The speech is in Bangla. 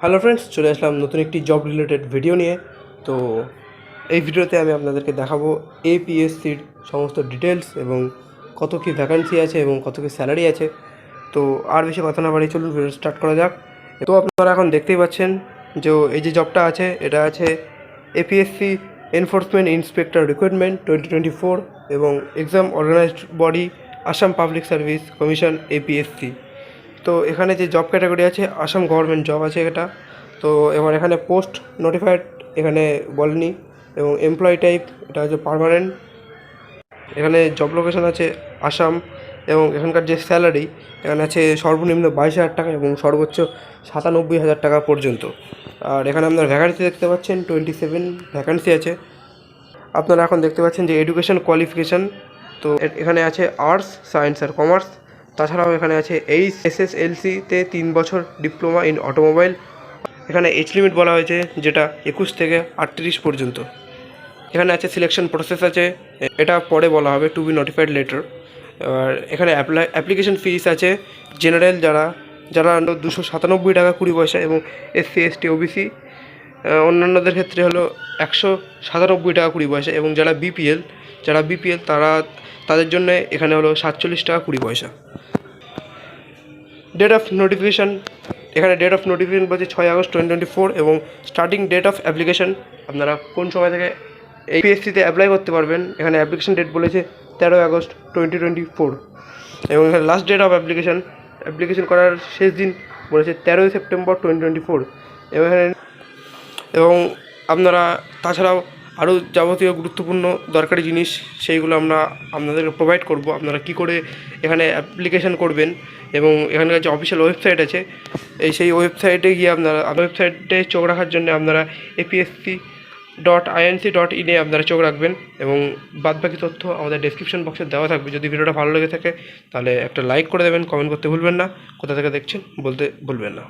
হ্যালো ফ্রেন্ডস, চলে আসলাম নতুন একটি জব রিলেটেড ভিডিও নিয়ে। তো এই ভিডিওতে আমি আপনাদেরকে দেখাবো এপিএসসির সমস্ত ডিটেলস এবং কত কী ভ্যাকান্সি আছে এবং কত কী স্যালারি আছে। তো আর বেশি কথা না বাড়িয়ে চলুন ভিডিও স্টার্ট করা যাক। তো আপনারা এখন দেখতেই পাচ্ছেন যে এই যে জবটা আছে এটা আছে এপিএসসি এনফোর্সমেন্ট ইন্সপেক্টর রিক্রুটমেন্ট 2024 এবং exam organized body Assam public service commission APSC. তো এখানে যে জব ক্যাটাগরি আছে আসাম গভর্নমেন্ট জব আছে এটা। তো এবার এখানে পোস্ট নোটিফাইড এখানে বলেনি এবং এমপ্লয়ি টাইপ এটা হচ্ছে পার্মানেন্ট। এখানে জব লোকেশন আছে আসাম এবং এখানকার যে স্যালারি এখানে আছে সর্বনিম্ন 22,000 টাকা এবং সর্বোচ্চ 97,000 টাকা পর্যন্ত। আর এখানে আপনার ভ্যাকান্সি দেখতে পাচ্ছেন 27 ভ্যাকান্সি আছে। আপনারা এখন দেখতে পাচ্ছেন যে এডুকেশন কোয়ালিফিকেশান, তো এখানে আছে আর্টস, সায়েন্স আর কমার্স। তাছাড়াও এখানে আছে SSLC-তে 3 বছর ডিপ্লোমা ইন অটোমোবাইল। এখানে এজ লিমিট বলা হয়েছে যেটা 21 থেকে 38 পর্যন্ত। এখানে আছে সিলেকশন প্রসেস আছে, এটা পরে বলা হবে, টু বি নোটিফাইড লেটার। আর এখানে অ্যাপ্লিকেশন ফিস আছে জেনারেল যারা 297 টাকা 20 পয়সা এবং SC ST OBC অন্যান্যদের ক্ষেত্রে হলো 197 টাকা 20 পয়সা এবং যারা বিপিএল তাদের জন্য এখানে হলো 47 টাকা 20 পয়সা। ডেট অফ নোটিফিকেশান, এখানে ডেট অফ নোটিফিকেশান বলছে 6 আগস্ট 2024 এবং স্টার্টিং ডেট অফ অ্যাপ্লিকেশান আপনারা কোন সময় থেকে এপিএসসিতে অ্যাপ্লাই করতে পারবেন এখানে অ্যাপ্লিকেশান ডেট বলেছে 13 আগস্ট 2024 এবং এখানে লাস্ট ডেট অফ অ্যাপ্লিকেশান করার শেষ দিন বলেছে 13 সেপ্টেম্বর 2024 এবং আপনারা তাছাড়াও আরও যাবতীয় গুরুত্বপূর্ণ দরকারি জিনিস সেইগুলো আমরা আপনাদেরকে প্রোভাইড করব। আপনারা কি করে এখানে অ্যাপ্লিকেশান করবেন এবং এখানকার যে অফিসিয়াল ওয়েবসাইট আছে সেই ওয়েবসাইটে গিয়ে ওয়েবসাইটে চোখ রাখার জন্য আপনারা apsc.inc.in আপনারা চোখ রাখবেন এবং বাদবাকি তথ্য আমাদের ডেসক্রিপশন বক্সে দেওয়া থাকবে। যদি ভিডিওটা ভালো লেগে থাকে তাহলে একটা লাইক করে দেবেন, কমেন্ট করতে ভুলবেন না, কোথা থেকে দেখছেন বলতে ভুলবেন না।